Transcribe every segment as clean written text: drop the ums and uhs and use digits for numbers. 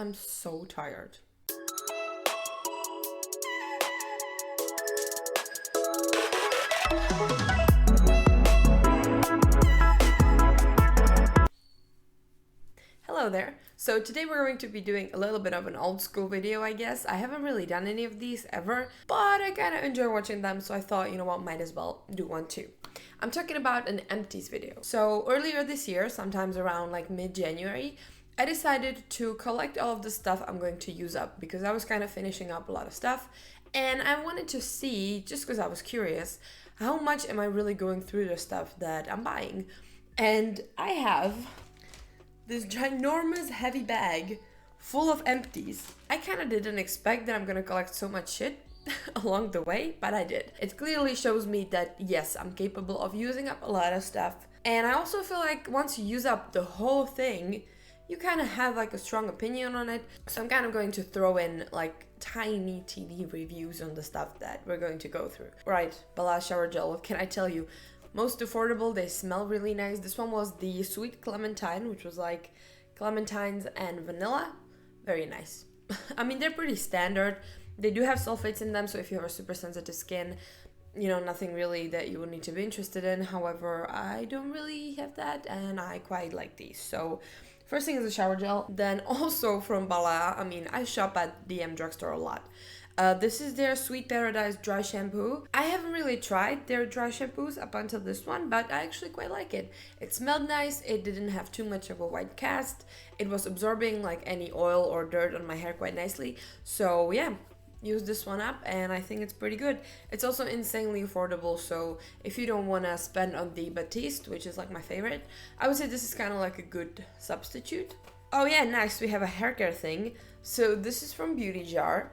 I'm so tired. Hello there. So today we're going to be doing a little bit of an old school video, I guess. I haven't really done any of these ever, but I kind of enjoy watching them, so I thought, you know what, might as well do one too. I'm talking about an empties video. So earlier this year, sometimes around like mid-January, I decided to collect all of the stuff I'm going to use up because I was kind of finishing up a lot of stuff, and I wanted to see, just because I was curious, how much am I really going through the stuff that I'm buying. And I have this ginormous heavy bag full of empties. I kind of didn't expect that I'm gonna collect so much shit along the way, but I did. It clearly shows me that yes, I'm capable of using up a lot of stuff. And I also feel like once you use up the whole thing, you kind of have like a strong opinion on it. So I'm kind of going to throw in like tiny reviews on the stuff that we're going to go through. Right, Balea shower gel, what can I tell you? Most affordable, they smell really nice. This one was the sweet Clementine, which was like clementines and vanilla. Very nice. I mean, they're pretty standard. They do have sulfates in them, so if you have a super sensitive skin, you know, nothing really that you would need to be interested in. However, I don't really have that, and I quite like these. So first thing is the shower gel. Then also from Balea, I mean, I shop at DM drugstore a lot. This is their Sweet Paradise dry shampoo. I haven't really tried their dry shampoos up until this one, but I actually quite like it. It smelled nice, it didn't have too much of a white cast, it was absorbing like any oil or dirt on my hair quite nicely. So yeah, use this one up and I think it's pretty good. It's also insanely affordable, so if you don't want to spend on the Batiste, which is like my favorite, I would say this is kind of like a good substitute. Oh yeah, next we have a hair care thing. So this is from Beauty Jar.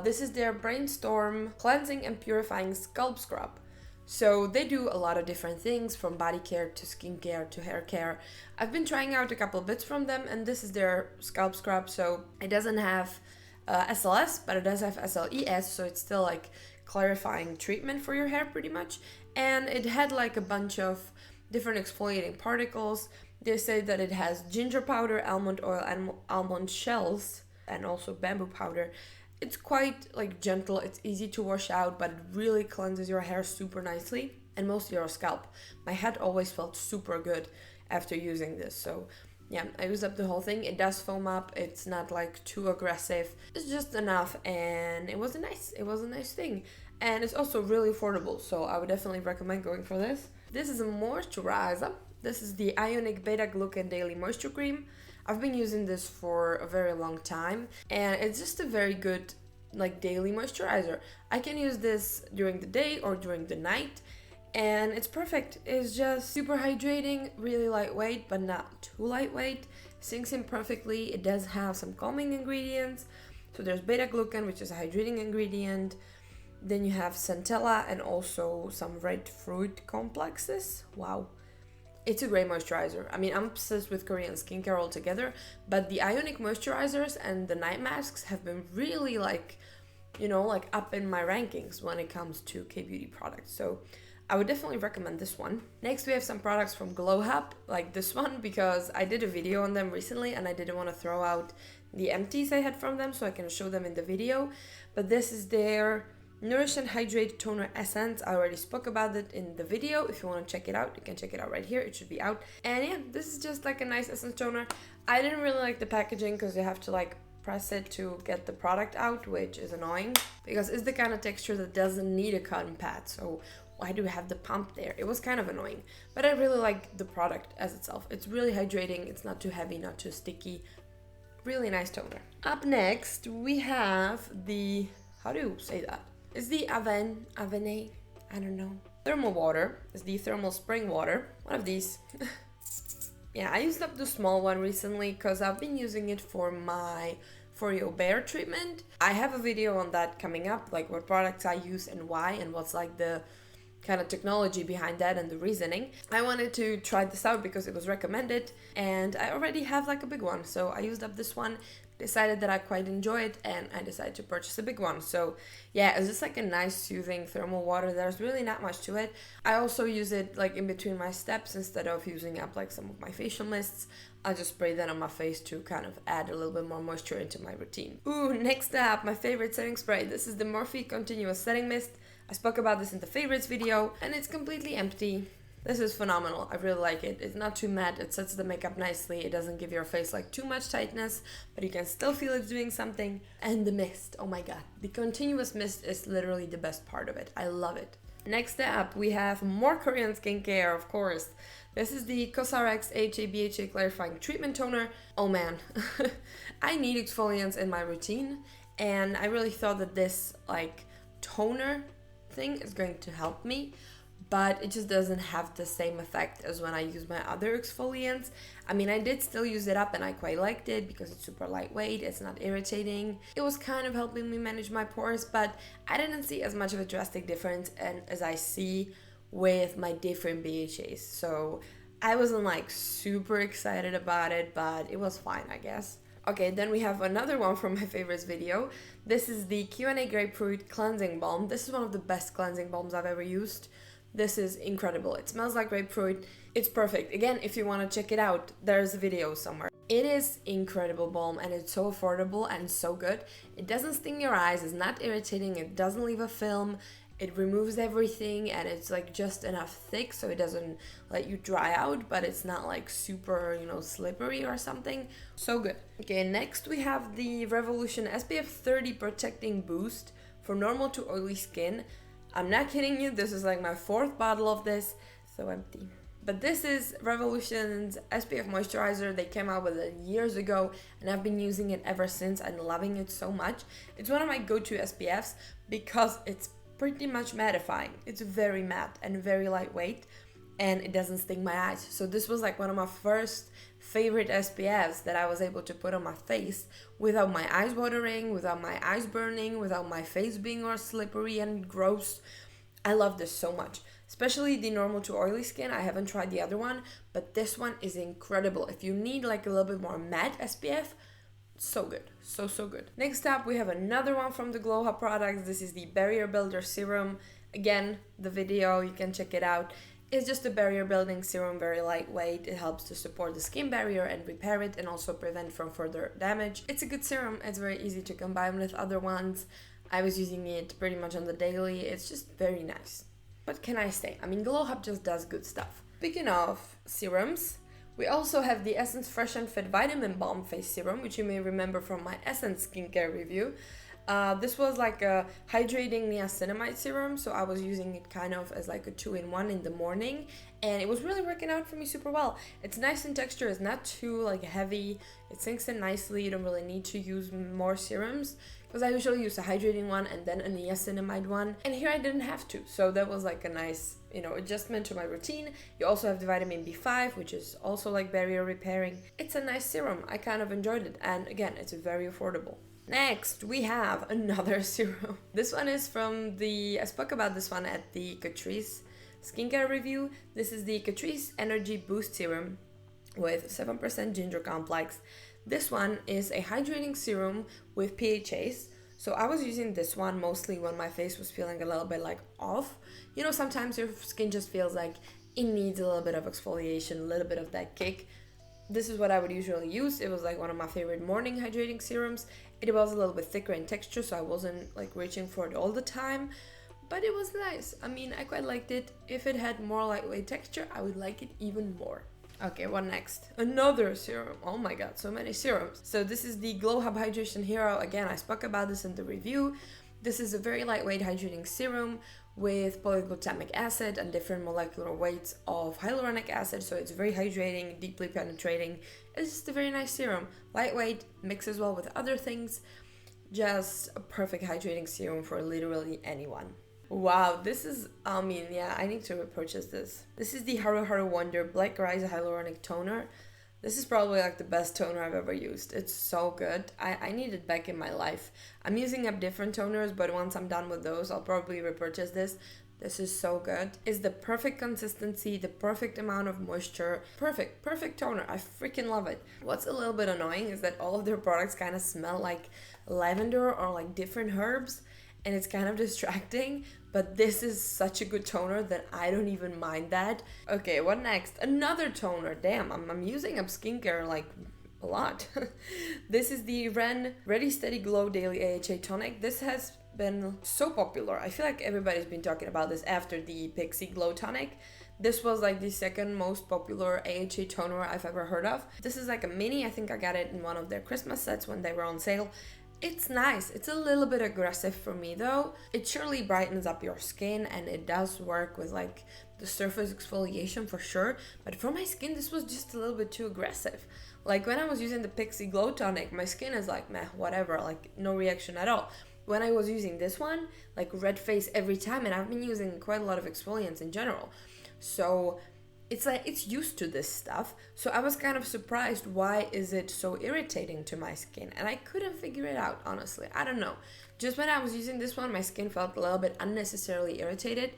This is their Brainstorm Cleansing and Purifying Scalp Scrub. So they do a lot of different things, from body care to skincare to hair care. I've been trying out a couple bits from them, and this is their scalp scrub. So it doesn't have SLS, but it does have SLES, so it's still like clarifying treatment for your hair pretty much. And it had like a bunch of different exfoliating particles. They say that it has ginger powder, almond oil, and almond shells, and also bamboo powder. It's quite like gentle, it's easy to wash out, but it really cleanses your hair super nicely, and mostly your scalp. My head always felt super good after using this, so yeah, I used up the whole thing. It does foam up, it's not like too aggressive, it's just enough, and it was a nice thing. And it's also really affordable, so I would definitely recommend going for this. This is a moisturizer. This is the iUnik Beta-Glucan Daily Moisture Cream. I've been using this for a very long time, and it's just a very good like daily moisturizer. I can use this during the day or during the night, and it's perfect. It's just super hydrating, really lightweight, but not too lightweight. Sinks in perfectly. It does have some calming ingredients. So there's Beta-Glucan, which is a hydrating ingredient. Then you have centella and also some red fruit complexes. Wow. It's a great moisturizer. I mean, I'm obsessed with Korean skincare altogether, but the iUnik moisturizers and the night masks have been really like, you know, like up in my rankings when it comes to K-beauty products. So I would definitely recommend this one. Next, we have some products from Glow Hub, like this one, because I did a video on them recently and I didn't want to throw out the empties I had from them, so I can show them in the video. But this is their Nourish and Hydrate Toner Essence. I already spoke about it in the video. If you want to check it out, you can check it out right here. It should be out. And yeah, this is just like a nice essence toner. I didn't really like the packaging because you have to like press it to get the product out, which is annoying because it's the kind of texture that doesn't need a cotton pad. So why do we have the pump there? It was kind of annoying, but I really like the product as itself. It's really hydrating. It's not too heavy, not too sticky. Really nice toner. Up next, we have the, how do you say that? It's the Avene, I don't know. Thermal water. It's the thermal spring water. One of these. Yeah, I used up the small one recently because I've been using it for my For Your Bare treatment. I have a video on that coming up, like what products I use and why, and what's like the kind of technology behind that and the reasoning. I wanted to try this out because it was recommended, and I already have like a big one, so I used up this one, decided that I quite enjoy it, and I decided to purchase a big one. So yeah, it's just like a nice soothing thermal water. There's really not much to it. I also use it like in between my steps instead of using up like some of my facial mists. I just spray that on my face to kind of add a little bit more moisture into my routine. Ooh, next up, my favorite setting spray. This is the Morphe Continuous Setting Mist. I spoke about this in the favorites video, and it's completely empty. This is phenomenal. I really like it. It's not too matte. It sets the makeup nicely. It doesn't give your face like too much tightness, but you can still feel it's doing something. And the mist, oh my god. The continuous mist is literally the best part of it. I love it. Next up, we have more Korean skincare, of course. This is the COSRX HA Clarifying Treatment Toner. Oh man, I need exfoliants in my routine, and I really thought that this like toner thing is going to help me, but it just doesn't have the same effect as when I use my other exfoliants. I mean, I did still use it up and I quite liked it because it's super lightweight, it's not irritating. It was kind of helping me manage my pores, but I didn't see as much of a drastic difference as I see with my different BHAs. So I wasn't like super excited about it, but it was fine, I guess. Okay, then we have another one from my favorites video. This is the Q&A Grapefruit Cleansing Balm. This is one of the best cleansing balms I've ever used. This is incredible. It smells like grapefruit. It's perfect. Again, if you want to check it out, there's a video somewhere. It is incredible balm, and it's so affordable and so good. It doesn't sting your eyes, it's not irritating, it doesn't leave a film. It removes everything, and it's like just enough thick so it doesn't let you dry out, but it's not like super, slippery or something. So good. Okay, next we have the Revolution SPF 30 Protecting Boost for normal to oily skin. I'm not kidding you, this is like my 4th bottle of this. So empty. But this is Revolution's SPF moisturizer. They came out with it years ago, and I've been using it ever since and loving it so much. It's one of my go-to SPFs because it's pretty much mattifying. It's very matte and very lightweight, and it doesn't sting my eyes. So this was like one of my first favorite SPFs that I was able to put on my face without my eyes watering, without my eyes burning, without my face being all slippery and gross. I love this so much, especially the normal to oily skin. I haven't tried the other one, but this one is incredible. If you need like a little bit more matte SPF, so good, so good. Next up, we have another one from the Glow Hub products. This is the Barrier Builder Serum. Again, the video, you can check it out. It's just a barrier building serum, very lightweight. It helps to support the skin barrier and repair it, and also prevent from further damage. It's a good serum. It's very easy to combine with other ones. I was using it pretty much on the daily. It's just very nice. What can I say? I mean, Glow Hub just does good stuff. Speaking of serums, we also have the Essence Fresh and Fit Vitamin Balm Face Serum, which you may remember from my Essence skincare review. This was like a hydrating niacinamide serum, so I was using it kind of as like a 2-in-1 in the morning, and it was really working out for me super well. It's nice in texture, it's not too like heavy, it sinks in nicely. You don't really need to use more serums, because I usually use a hydrating one and then a niacinamide one, and here I didn't have to, so that was like a nice adjustment to my routine. You also have the vitamin B5, which is also like barrier repairing. It's a nice serum. I kind of enjoyed it, and again, it's very affordable. Next, we have another serum. This one is I spoke about this one at the Catrice skincare review. This is the Catrice Energy Boost Serum with 7% ginger complex. This one is a hydrating serum with PHAs. So I was using this one mostly when my face was feeling a little bit like off. Sometimes your skin just feels like it needs a little bit of exfoliation, a little bit of that kick. This is what I would usually use. It was like one of my favorite morning hydrating serums. It was a little bit thicker in texture, so I wasn't like reaching for it all the time, but it was nice. I mean, I quite liked it. If it had more lightweight texture, I would like it even more. Okay, what next? Another serum. Oh my god, so many serums. So this is the Glow Hub Hydration Hero. Again, I spoke about this in the review. This is a very lightweight hydrating serum with polyglutamic acid and different molecular weights of hyaluronic acid, so it's very hydrating, deeply penetrating. It's just a very nice serum. Lightweight, mixes well with other things. Just a perfect hydrating serum for literally anyone. Wow, this is, I need to repurchase this. This is the Haru Haru Wonder Black Rice Hyaluronic Toner. This is probably like the best toner I've ever used. It's so good. I need it back in my life. I'm using up different toners, but once I'm done with those, I'll probably repurchase this. This is so good. It's the perfect consistency, the perfect amount of moisture. Perfect toner. I freaking love it. What's a little bit annoying is that all of their products kind of smell like lavender or like different herbs, and it's kind of distracting, but this is such a good toner that I don't even mind that. Okay, what next? Another toner. Damn, I'm using up skincare like a lot. This is the Ren Ready Steady Glow Daily AHA Tonic. This has been so popular. I feel like everybody's been talking about this after the Pixie Glow Tonic. This was like the second most popular AHA toner I've ever heard of. This is like a mini. I think I got it in one of their Christmas sets when they were on sale. It's nice. It's a little bit aggressive for me though. It surely brightens up your skin and it does work with like the surface exfoliation for sure. But for my skin, this was just a little bit too aggressive. Like when I was using the Pixie Glow Tonic, my skin is like meh, whatever, like no reaction at all. When I was using this one, like red face every time, and I've been using quite a lot of exfoliants in general. So it's like it's used to this stuff. So I was kind of surprised, why is it so irritating to my skin? And I couldn't figure it out, honestly. I don't know. Just when I was using this one, my skin felt a little bit unnecessarily irritated.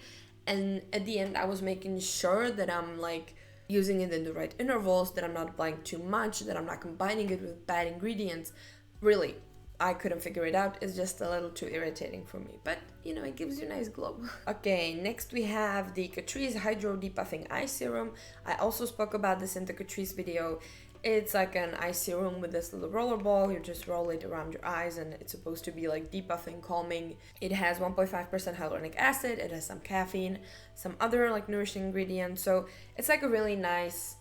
And at the end, I was making sure that I'm like using it in the right intervals, that I'm not applying too much, that I'm not combining it with bad ingredients. Really, I couldn't figure it out. It's just a little too irritating for me. But, you know, it gives you a nice glow. Okay, next we have the Catrice Hydro Depuffing Eye Serum. I also spoke about this in the Catrice video. It's like an eye serum with this little roller ball. You just roll it around your eyes and it's supposed to be like depuffing, calming. It has 1.5% hyaluronic acid. It has some caffeine, some other like nourishing ingredients. So it's like a really nice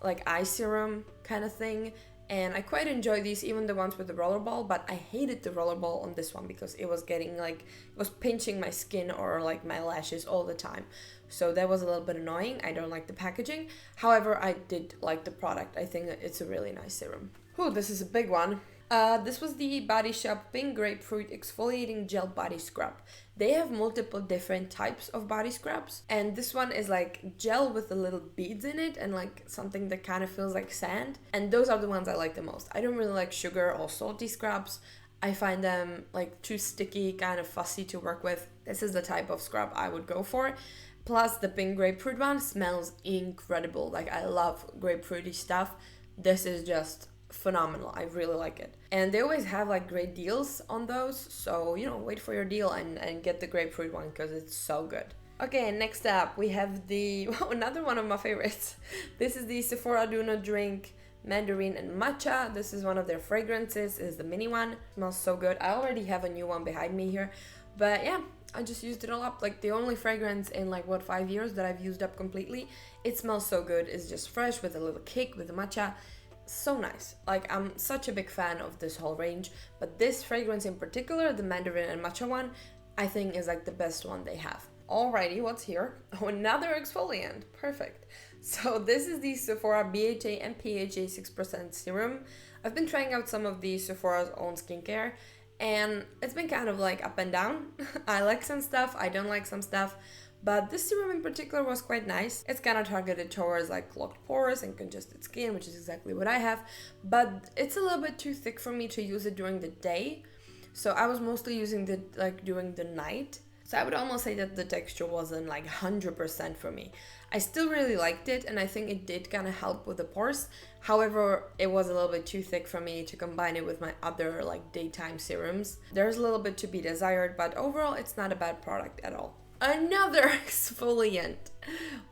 like eye serum kind of thing. And I quite enjoy these, even the ones with the rollerball, but I hated the rollerball on this one because it was getting like, it was pinching my skin or like my lashes all the time. So that was a little bit annoying. I don't like the packaging. However, I did like the product. I think it's a really nice serum. Whew, this is a big one. This was the Body Shop Pink Grapefruit Exfoliating Gel Body Scrub. They have multiple different types of body scrubs, and this one is like gel with the little beads in it and like something that kind of feels like sand, and those are the ones I like the most. I don't really like sugar or salty scrubs. I find them like too sticky, kind of fussy to work with. This is the type of scrub I would go for. Plus the pink grapefruit one smells incredible. Like I love grapefruity stuff. This is just phenomenal. I really like it. And they always have like great deals on those. So, you know, wait for your deal and get the grapefruit one because it's so good. Okay, next up we have the, another one of my favorites. This is the Sephora Do Not Drink Mandarin and Matcha. This is one of their fragrances. It is the mini one. It smells so good. I already have a new one behind me here. But yeah, I just used it all up. Like the only fragrance in like 5 years that I've used up completely. It smells so good. It's just fresh with a little kick with the matcha. So nice. Like I'm such a big fan of this whole range, but this fragrance in particular, the Mandarin and Matcha one, I think is like the best one they have. Alrighty, what's here? Oh, another exfoliant. Perfect. So this is the Sephora BHA and PHA 6% serum. I've been trying out some of the Sephora's own skincare and it's been kind of like up and down. I like some stuff, I don't like some stuff. But this serum in particular was quite nice. It's kind of targeted towards like clogged pores and congested skin, which is exactly what I have. But it's a little bit too thick for me to use it during the day. So I was mostly using it like during the night. So I would almost say that the texture wasn't like 100% for me. I still really liked it and I think it did kind of help with the pores. However, it was a little bit too thick for me to combine it with my other like daytime serums. There's a little bit to be desired, but overall it's not a bad product at all. Another exfoliant.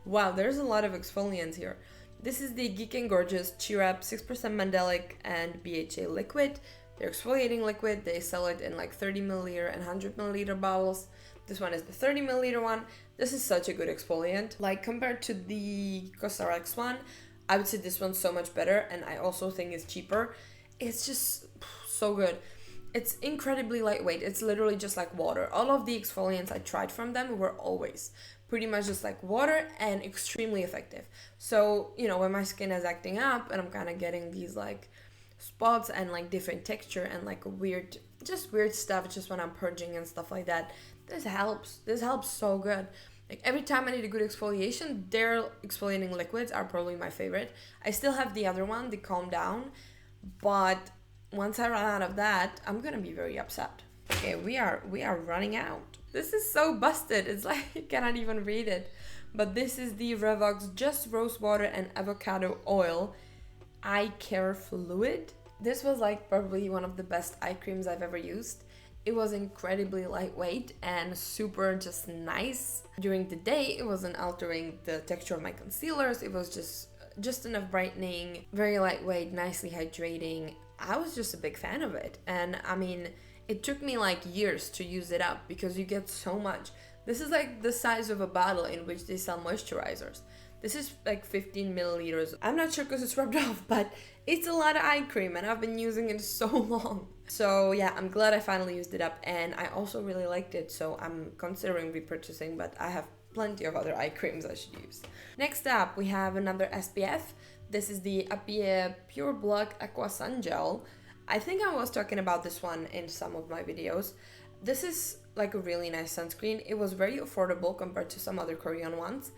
Wow, there's a lot of exfoliants here. This is the Geek and Gorgeous Cheer Up 6% Mandelic and BHA liquid. They're exfoliating liquid. They sell it in like 30 milliliter and 100 milliliter bottles. This one is the 30 milliliter one. This is such a good exfoliant. Like compared to the Cosrx one, I would say this one's so much better, and I also think it's cheaper. It's just so good. It's incredibly lightweight. It's literally just like water. All of the exfoliants I tried from them were always pretty much just like water and extremely effective. So, you know, when my skin is acting up and I'm kind of getting these like spots and like different texture and like weird stuff just when I'm purging and stuff like that, this helps. This helps so good. Like every time I need a good exfoliation, their exfoliating liquids are probably my favorite. I still have the other one, the Calm Down, but once I run out of that, I'm gonna be very upset. Okay, we are running out. This is so busted. It's like you cannot even read it. But this is the Revox Just Rose Water and Avocado Oil Eye Care Fluid. This was like probably one of the best eye creams I've ever used. It was incredibly lightweight and super just nice. During the day, it wasn't altering the texture of my concealers. It was just enough brightening, very lightweight, nicely hydrating. I was just a big fan of it. And I mean, it took me like years to use it up because you get so much. This is like the size of a bottle in which they sell moisturizers. This is like 15 milliliters. I'm not sure because it's rubbed off, but it's a lot of eye cream and I've been using it so long. So yeah, I'm glad I finally used it up, and I also really liked it, so I'm considering repurchasing, but I have plenty of other eye creams I should use. Next up, we have another SPF. This is the Avene Pure Block Aqua Sun Gel. I think I was talking about this one in some of my videos. This is like a really nice sunscreen. It was very affordable compared to some other Korean ones,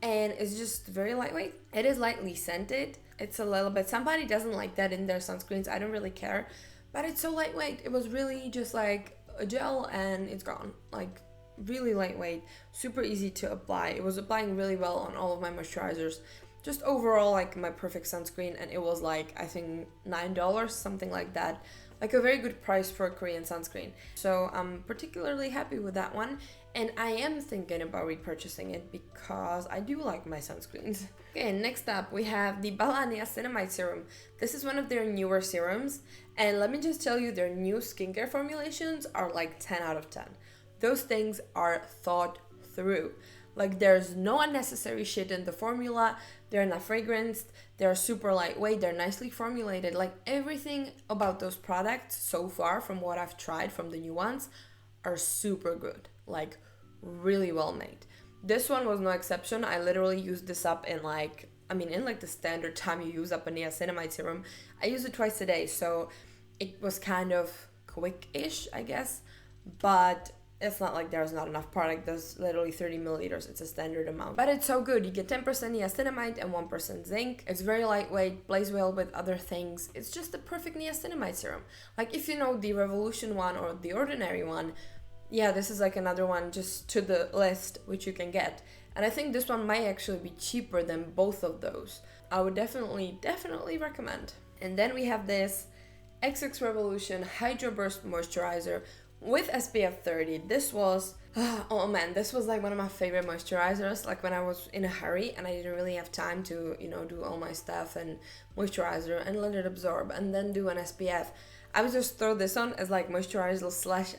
and it's just very lightweight. It is lightly scented. It's a little bit, somebody doesn't like that in their sunscreens. I don't really care, but it's so lightweight. It was really just like a gel and it's gone. Like really lightweight, super easy to apply. It was applying really well on all of my moisturizers. Just overall like my perfect sunscreen, and it was like I think $9, something like that. Like a very good price for a Korean sunscreen. So I'm particularly happy with that one, and I am thinking about repurchasing it because I do like my sunscreens. Okay, next up we have the Balea Niacinamide Serum. This is one of their newer serums, and let me just tell you, their new skincare formulations are like 10 out of 10. Those things are thought through. Like there's no unnecessary shit in the formula. They're not fragranced. They're super lightweight. They're nicely formulated. Like everything about those products so far from what I've tried from the new ones are super good. Like really well made. This one was no exception. I literally used this up in like the standard time you use up a niacinamide serum. I use it twice a day, so it was kind of quick-ish, I guess. But it's not like there's not enough product. There's literally 30 milliliters. It's a standard amount. But it's so good. You get 10% niacinamide and 1% zinc. It's very lightweight, plays well with other things. It's just the perfect niacinamide serum. Like if you know the Revolution one or the Ordinary one, yeah, this is like another one just to the list which you can get. And I think this one might actually be cheaper than both of those. I would definitely recommend. And then we have this XX Revolution Hydro Burst Moisturizer with SPF 30. This was, oh man, this was like one of my favorite moisturizers. Like when I was in a hurry and I didn't really have time to, do all my stuff and moisturizer and let it absorb and then do an SPF. I would just throw this on as like moisturizer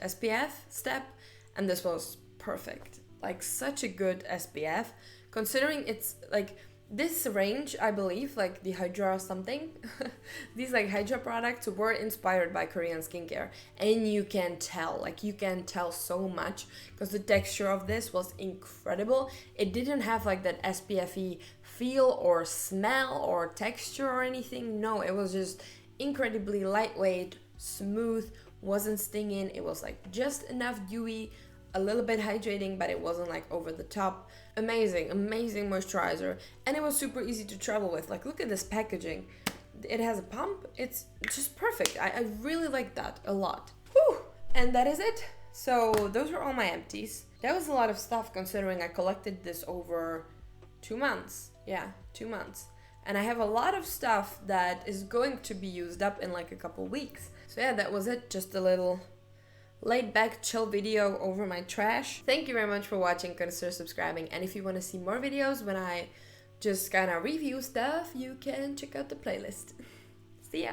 / SPF step, and this was perfect. Like such a good SPF, considering it's like this range, I believe, like the Hydra or something, these like Hydra products were inspired by Korean skincare, and you can tell so much because the texture of this was incredible. It didn't have like that SPF-y feel or smell or texture or anything. No, it was just incredibly lightweight, smooth, wasn't stinging. It was like just enough dewy, a little bit hydrating, but it wasn't like over the top. Amazing moisturizer, and it was super easy to travel with. Like look at this packaging. It has a pump. It's just perfect. I really like that a lot. Whew. And that is it. So those were all my empties. That was a lot of stuff considering I collected this over 2 months. Yeah, 2 months. And I have a lot of stuff that is going to be used up in like a couple weeks. So yeah, that was it. Just a little laid back chill video over my trash. Thank you very much for watching. Consider subscribing, and if you want to see more videos when I just kind of review stuff, you can check out the playlist. See ya.